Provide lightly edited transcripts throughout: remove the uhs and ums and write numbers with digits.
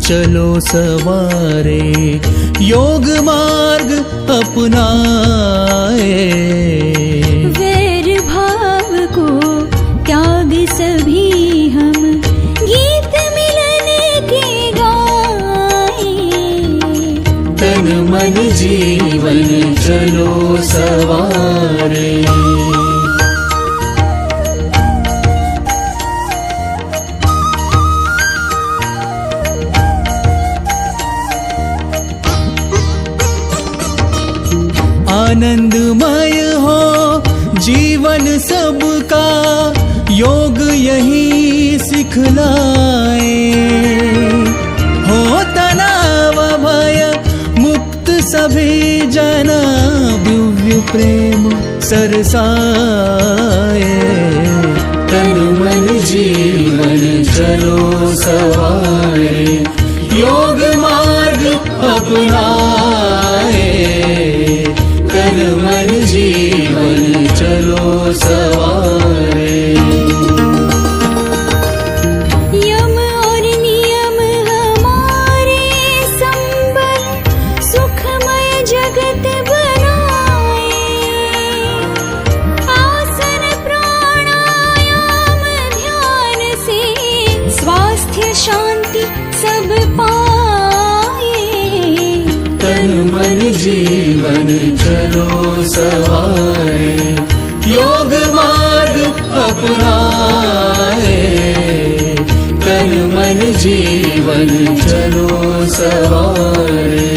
चलो सवारे योग मार्ग अपनाए। वैर भाव को त्याग सभी हम गीत मिलन के गाए। तन मन जीवन चलो सवारे। आनंदमय हो जीवन सबका योग यही सिखलाए। हो तनाव भय मुक्त सभी जना दिव्य प्रेम सरसाए। तन मन जीवन चलो सवारे योग मार्ग अपनाए। तन मन जीवन चलो सवारे। यम और नियम हमारे संबल सुखमय जगत बनाए। आसन प्राणायाम ध्यान से स्वास्थ्य शांति सब पाए। तन मन जीवन चलो सवारे योग मार्ग अपनाए। तन मन जीवन चलो सवारे।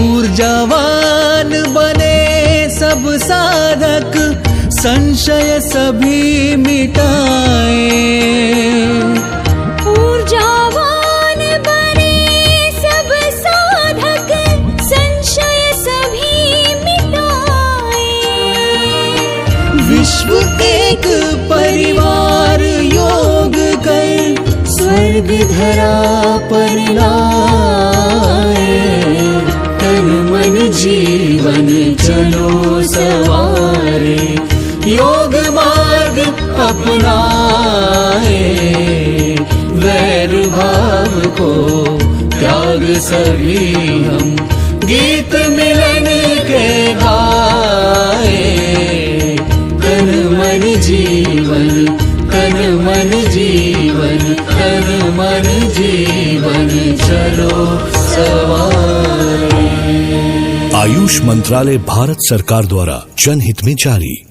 ऊर्जावान बने सब साधक संशय सभी मिटाए। ऊर्जावान बने सब साधक संशय सभी मिटाए। विश्व एक परिवार योग कर स्वर्ग धरा पर लाए। तन मन जीवन चलो सवारे योग मार्ग अपनाए। वैर भाव को त्याग सभी हम गीत मिलन के गाए। तन मन जीवन तन मन जीवन तन मन जीवन चलो सवारे। आयुष मंत्रालय भारत सरकार द्वारा जनहित में जारी।